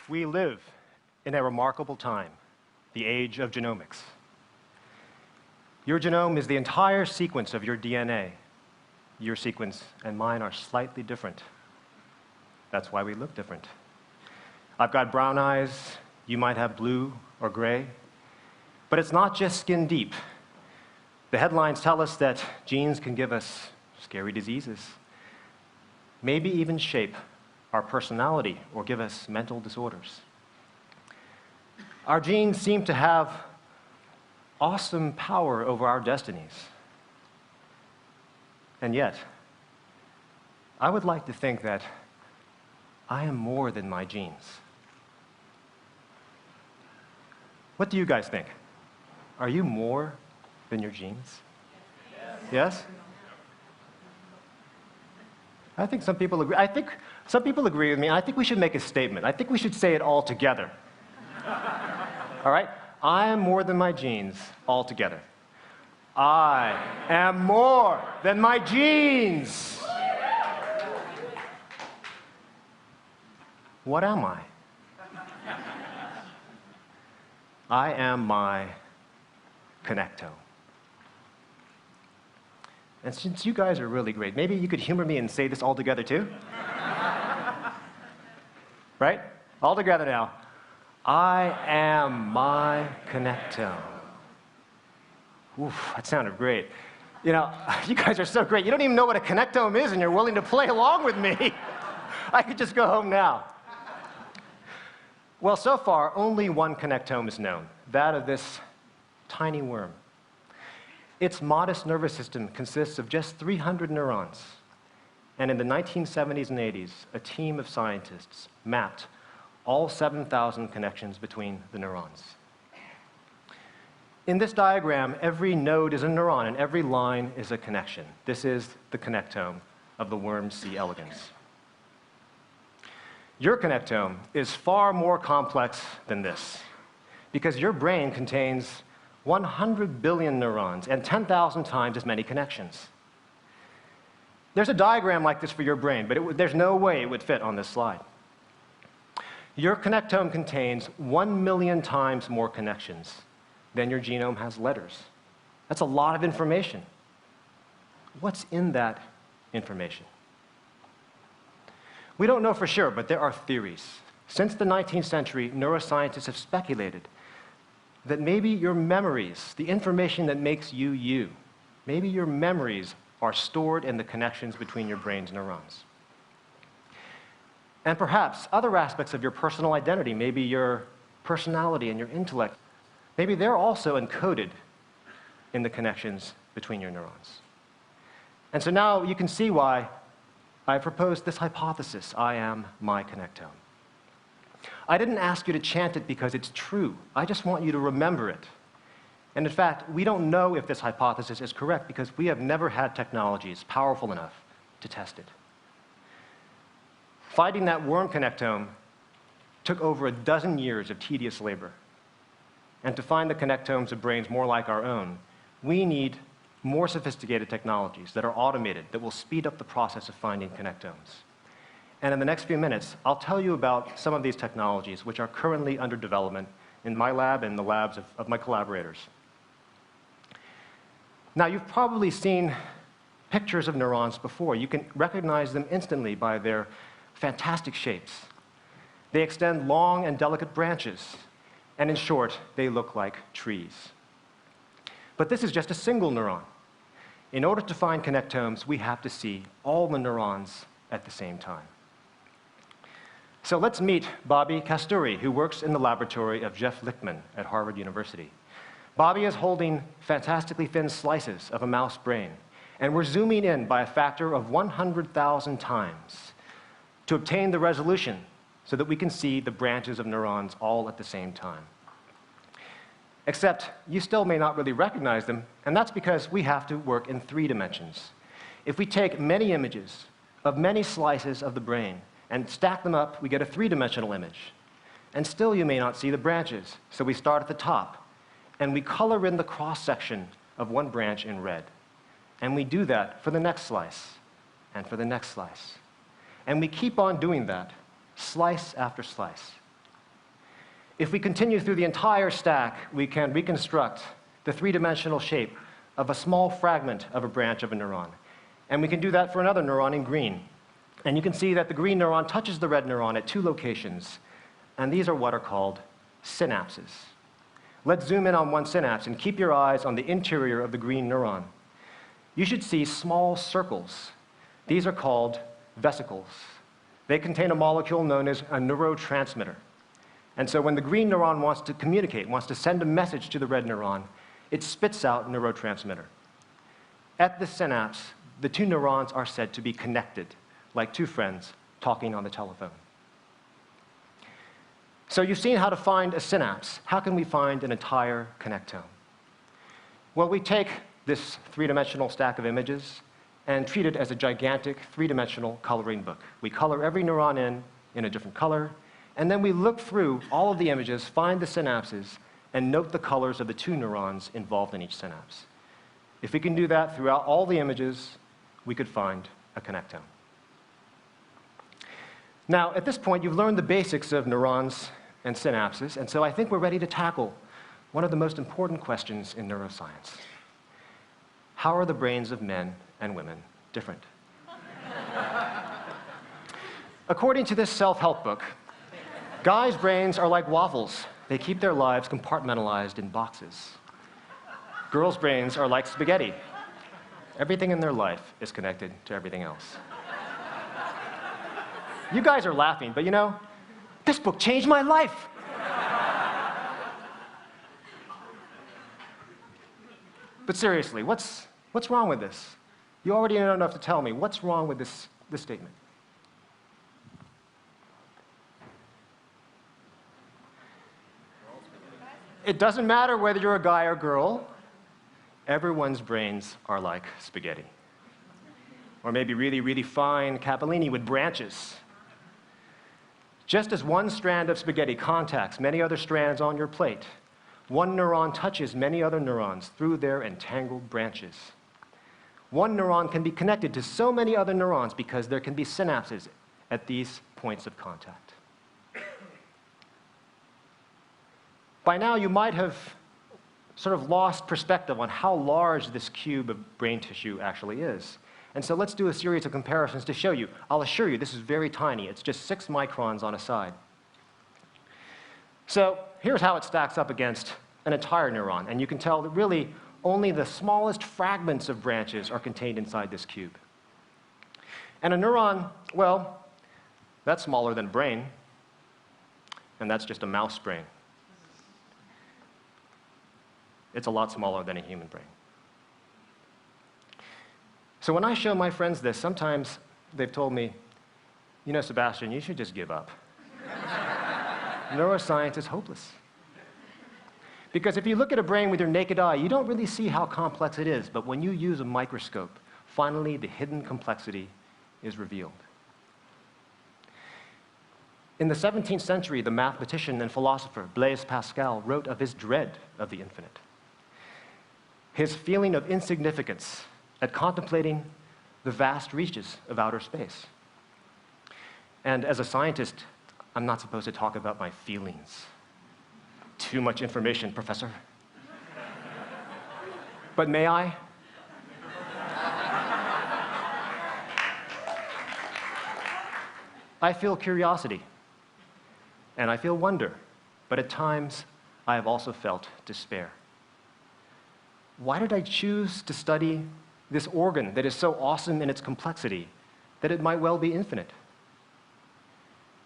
We live in a remarkable time, the age of genomics. Your genome is the entire sequence of your DNA. Your sequence and mine are slightly different. That's why we look different. I've got brown eyes, you might have blue or gray. But it's not just skin deep. The headlines tell us that genes can give us scary diseases, maybe even shape our personality or give us mental disorders. Our genes seem to have awesome power over our destinies. And yet, I would like to think that I am more than my genes. What do you guys think? Are you more than your genes? Yes? I think some people agree. I think some people agree with me. I think we should make a statement. I think we should say it all together. All right? I am more than my genes all together. I am more than my genes. What am I? I am my conectome. And since you guys are really great, maybe you could humor me and say this all together too? Right? All together now. I am my conectome. Oof, that sounded great. You know, you guys are so great. You don't even know what a conectome is, and you're willing to play along with me. I could just go home now. Well, so far, only one conectome is known, that of this tiny worm. Its modest nervous system consists of just 300 neurons. And in the 1970s and 80s, a team of scientists mapped all 7,000 connections between the neurons. In this diagram, every node is a neuron and every line is a connection. This is the connectome of the worm C. elegans. Your connectome is far more complex than this, because your brain contains 100 billion neurons and 10,000 times as many connections. There's a diagram like this for your brain, but there's no way it would fit on this slide. Your connectome contains 1 million times more connections than your genome has letters. That's a lot of information. What's in that information? We don't know for sure, but there are theories. Since the 19th century, neuroscientists have speculated that maybe your memories, the information that makes you you, maybe your memories are stored in the connections between your brain's neurons. And perhaps other aspects of your personal identity, maybe your personality and your intellect, maybe they're also encoded in the connections between your neurons. And so now you can see why I proposed this hypothesis, I am my connectome. I didn't ask you to chant it because it's true. I just want you to remember it. And in fact, we don't know if this hypothesis is correct because we have never had technologies powerful enough to test it. Finding that worm connectome took over a dozen years of tedious labor. And to find the connectomes of brains more like our own, we need more sophisticated technologies that are automated, that will speed up the process of finding connectomes. And in the next few minutes, I'll tell you about some of these technologies which are currently under development in my lab and the labs of my collaborators. Now, you've probably seen pictures of neurons before. You can recognize them instantly by their fantastic shapes. They extend long and delicate branches, and in short, they look like trees. But this is just a single neuron. In order to find connectomes, we have to see all the neurons at the same time. So let's meet Bobby Kasturi, who works in the laboratory of Jeff Lichtman at Harvard University. Bobby is holding fantastically thin slices of a mouse brain, and we're zooming in by a factor of 100,000 times to obtain the resolution so that we can see the branches of neurons all at the same time. Except you still may not really recognize them, and that's because we have to work in 3 dimensions. If we take many images of many slices of the brain, and stack them up, we get a three-dimensional image. And still you may not see the branches, so we start at the top, and we color in the cross-section of one branch in red. And we do that for the next slice, and for the next slice. And we keep on doing that, slice after slice. If we continue through the entire stack, we can reconstruct the three-dimensional shape of a small fragment of a branch of a neuron. And we can do that for another neuron in green. And you can see that the green neuron touches the red neuron at two locations. And these are what are called synapses. Let's zoom in on one synapse and keep your eyes on the interior of the green neuron. You should see small circles. These are called vesicles. They contain a molecule known as a neurotransmitter. And so when the green neuron wants to communicate, wants to send a message to the red neuron, it spits out neurotransmitter. At the synapse, the two neurons are said to be connected, like two friends talking on the telephone. So you've seen how to find a synapse. How can we find an entire connectome? Well, we take this three-dimensional stack of images and treat it as a gigantic three-dimensional coloring book. We color every neuron in a different color, and then we look through all of the images, find the synapses, and note the colors of the two neurons involved in each synapse. If we can do that throughout all the images, we could find a connectome. Now, at this point, you've learned the basics of neurons and synapses, and so I think we're ready to tackle one of the most important questions in neuroscience. How are the brains of men and women different? According to this self-help book, guys' brains are like waffles. They keep their lives compartmentalized in boxes. Girls' brains are like spaghetti. Everything in their life is connected to everything else. You guys are laughing, but you know, this book changed my life. But seriously, what's wrong with this? You already know enough to tell me. What's wrong with this statement? It doesn't matter whether you're a guy or girl. Everyone's brains are like spaghetti. Or maybe really, really fine capellini with branches. Just as one strand of spaghetti contacts many other strands on your plate, one neuron touches many other neurons through their entangled branches. One neuron can be connected to so many other neurons because there can be synapses at these points of contact. By now, you might have sort of lost perspective on how large this cube of brain tissue actually is. And so let's do a series of comparisons to show you. I'll assure you this is very tiny. It's just 6 microns on a side. So here's how it stacks up against an entire neuron. And you can tell that really only the smallest fragments of branches are contained inside this cube. And a neuron, well, that's smaller than a brain. And that's just a mouse brain. It's a lot smaller than a human brain. So when I show my friends this, sometimes they've told me, you know, Sebastian, you should just give up. Neuroscience is hopeless. Because if you look at a brain with your naked eye, you don't really see how complex it is. But when you use a microscope, finally the hidden complexity is revealed. In the 17th century, the mathematician and philosopher Blaise Pascal wrote of his dread of the infinite. His feeling of insignificance at contemplating the vast reaches of outer space. And as a scientist, I'm not supposed to talk about my feelings. Too much information, Professor. But may I? I feel curiosity, and I feel wonder, but at times I have also felt despair. Why did I choose to study this organ that is so awesome in its complexity that it might well be infinite?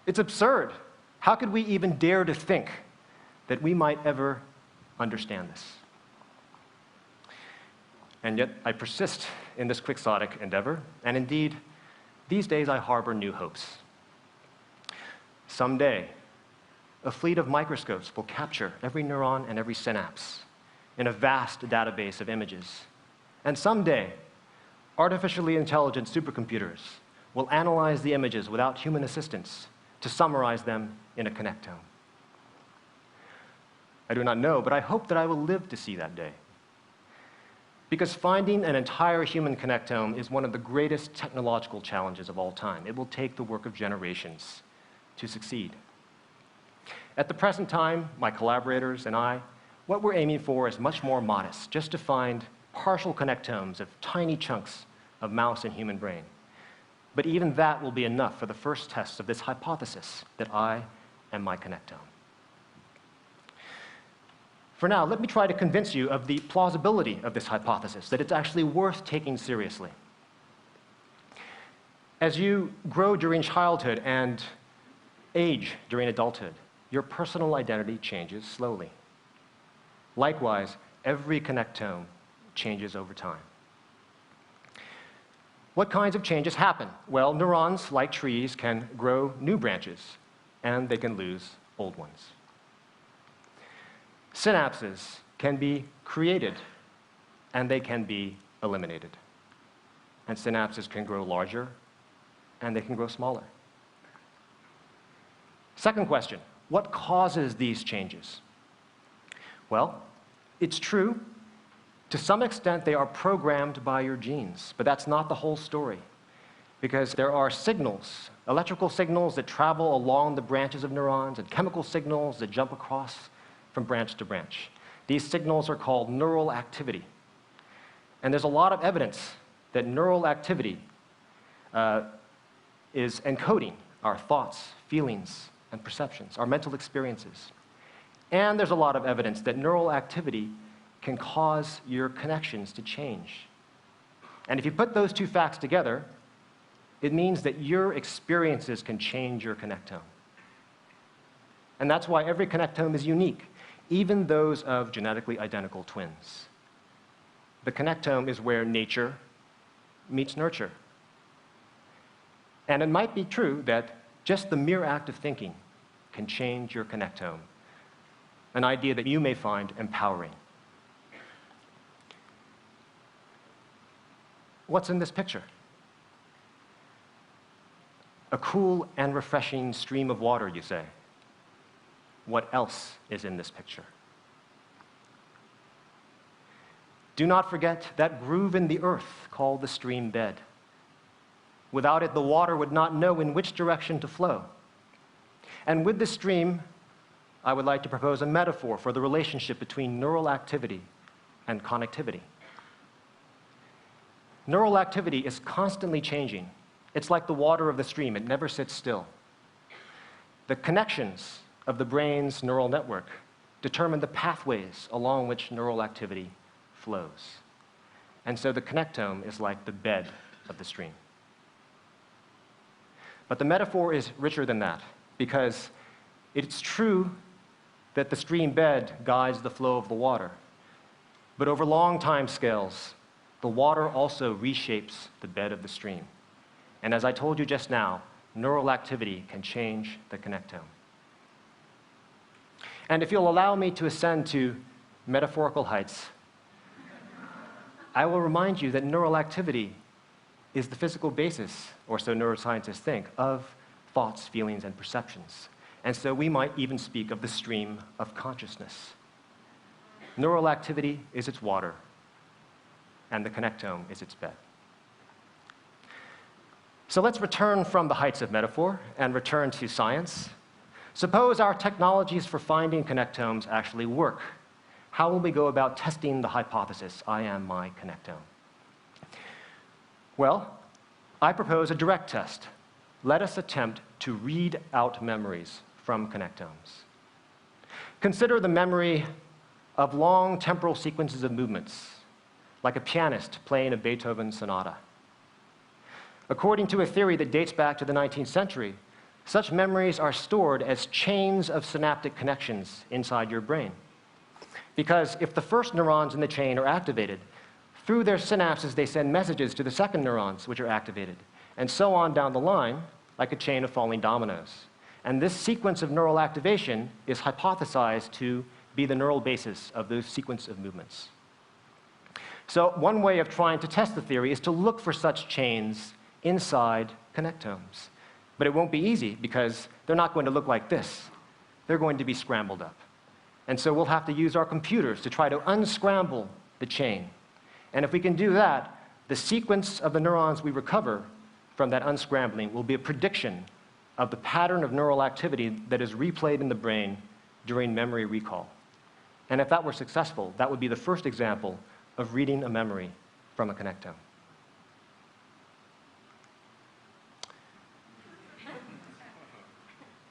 It's absurd. How could we even dare to think that we might ever understand this? And yet I persist in this quixotic endeavor, and indeed, these days I harbor new hopes. Someday, a fleet of microscopes will capture every neuron and every synapse in a vast database of images. And someday, artificially intelligent supercomputers will analyze the images without human assistance to summarize them in a connectome. I do not know, but I hope that I will live to see that day. Because finding an entire human connectome is one of the greatest technological challenges of all time. It will take the work of generations to succeed. At the present time, my collaborators and I, what we're aiming for is much more modest, just to find partial connectomes of tiny chunks of mouse and human brain. But even that will be enough for the first test of this hypothesis that I am my connectome. For now, let me try to convince you of the plausibility of this hypothesis, that it's actually worth taking seriously. As you grow during childhood and age during adulthood, your personal identity changes slowly. Likewise, every connectome changes over time. What kinds of changes happen? Well, neurons, like trees, can grow new branches, and they can lose old ones. Synapses can be created, and they can be eliminated. And synapses can grow larger, and they can grow smaller. Second question, what causes these changes? Well, it's true, to some extent they are programmed by your genes, but that's not the whole story. Because there are signals, electrical signals that travel along the branches of neurons, and chemical signals that jump across from branch to branch. These signals are called neural activity. And there's a lot of evidence that neural activity is encoding our thoughts, feelings, and perceptions, our mental experiences. And there's a lot of evidence that neural activity can cause your connections to change. And if you put those two facts together, it means that your experiences can change your connectome. And that's why every connectome is unique, even those of genetically identical twins. The connectome is where nature meets nurture. And it might be true that just the mere act of thinking can change your connectome, an idea that you may find empowering. What's in this picture? A cool and refreshing stream of water, you say. What else is in this picture? Do not forget that groove in the earth called the stream bed. Without it, the water would not know in which direction to flow. And with this stream, I would like to propose a metaphor for the relationship between neural activity and connectivity. Neural activity is constantly changing. It's like the water of the stream, it never sits still. The connections of the brain's neural network determine the pathways along which neural activity flows. And so the connectome is like the bed of the stream. But the metaphor is richer than that, because it's true that the stream bed guides the flow of the water. But over long time scales, the water also reshapes the bed of the stream. And as I told you just now, neural activity can change the connectome. And if you'll allow me to ascend to metaphorical heights, I will remind you that neural activity is the physical basis, or so neuroscientists think, of thoughts, feelings, and perceptions. And so we might even speak of the stream of consciousness. Neural activity is its water, and the connectome is its bed. So let's return from the heights of metaphor and return to science. Suppose our technologies for finding connectomes actually work. How will we go about testing the hypothesis, I am my connectome? Well, I propose a direct test. Let us attempt to read out memories from connectomes. Consider the memory of long temporal sequences of movements, like a pianist playing a Beethoven sonata. According to a theory that dates back to the 19th century, such memories are stored as chains of synaptic connections inside your brain. Because if the first neurons in the chain are activated, through their synapses they send messages to the second neurons, which are activated, and so on down the line, like a chain of falling dominoes. And this sequence of neural activation is hypothesized to be the neural basis of those sequence of movements. So one way of trying to test the theory is to look for such chains inside connectomes. But it won't be easy because they're not going to look like this. They're going to be scrambled up. And so we'll have to use our computers to try to unscramble the chain. And if we can do that, the sequence of the neurons we recover from that unscrambling will be a prediction of the pattern of neural activity that is replayed in the brain during memory recall. And if that were successful, that would be the first example of reading a memory from a connectome.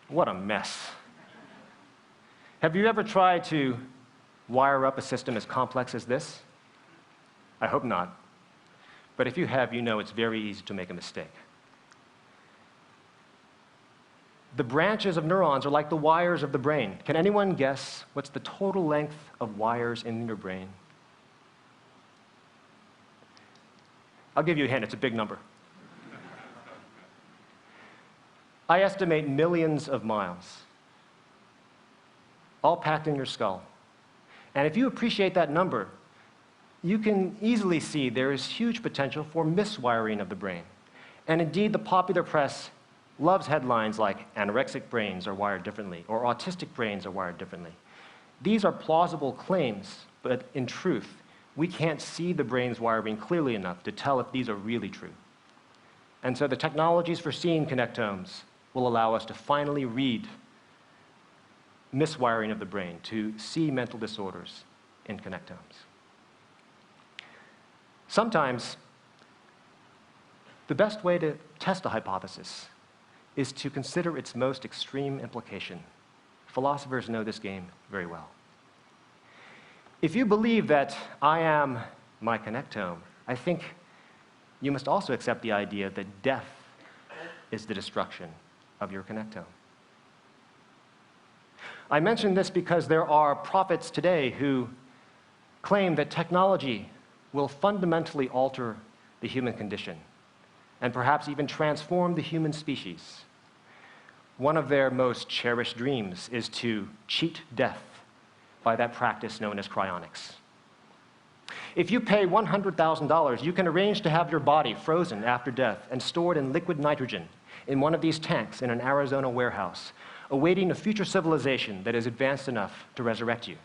What a mess. Have you ever tried to wire up a system as complex as this? I hope not. But if you have, you know it's very easy to make a mistake. The branches of neurons are like the wires of the brain. Can anyone guess what's the total length of wires in your brain? I'll give you a hint, it's a big number. I estimate millions of miles, all packed in your skull. And if you appreciate that number, you can easily see there is huge potential for miswiring of the brain. And indeed, the popular press loves headlines like anorexic brains are wired differently or autistic brains are wired differently. These are plausible claims, but in truth, we can't see the brain's wiring clearly enough to tell if these are really true. And so the technologies for seeing connectomes will allow us to finally read miswiring of the brain, to see mental disorders in connectomes. Sometimes, the best way to test a hypothesis is to consider its most extreme implication. Philosophers know this game very well. If you believe that I am my connectome, I think you must also accept the idea that death is the destruction of your connectome. I mention this because there are prophets today who claim that technology will fundamentally alter the human condition and perhaps even transform the human species. One of their most cherished dreams is to cheat death by that practice known as cryonics. If you pay $100,000, you can arrange to have your body frozen after death and stored in liquid nitrogen in one of these tanks in an Arizona warehouse, awaiting a future civilization that is advanced enough to resurrect you.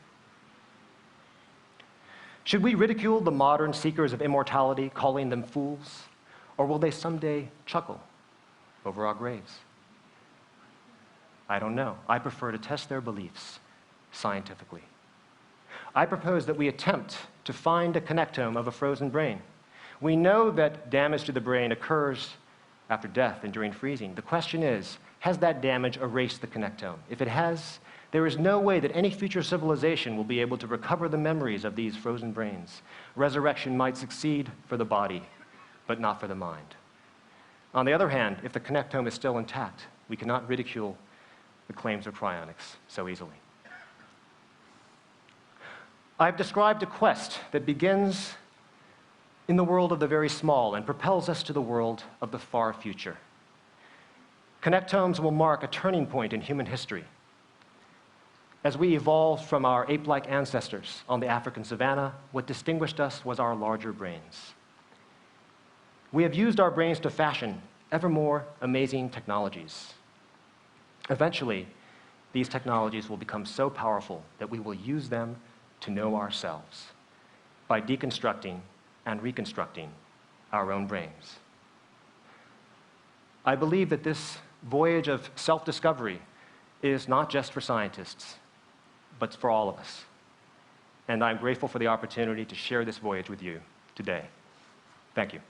Should we ridicule the modern seekers of immortality, calling them fools? Or will they someday chuckle over our graves? I don't know. I prefer to test their beliefs scientifically. I propose that we attempt to find a connectome of a frozen brain. We know that damage to the brain occurs after death and during freezing. The question is, has that damage erased the connectome? If it has, there is no way that any future civilization will be able to recover the memories of these frozen brains. Resurrection might succeed for the body, but not for the mind. On the other hand, if the connectome is still intact, we cannot ridicule the claims of cryonics so easily. I've described a quest that begins in the world of the very small and propels us to the world of the far future. Connectomes will mark a turning point in human history. As we evolved from our ape-like ancestors on the African savanna, what distinguished us was our larger brains. We have used our brains to fashion ever more amazing technologies. Eventually, these technologies will become so powerful that we will use them to know ourselves by deconstructing and reconstructing our own brains. I believe that this voyage of self-discovery is not just for scientists, but for all of us. And I'm grateful for the opportunity to share this voyage with you today. Thank you.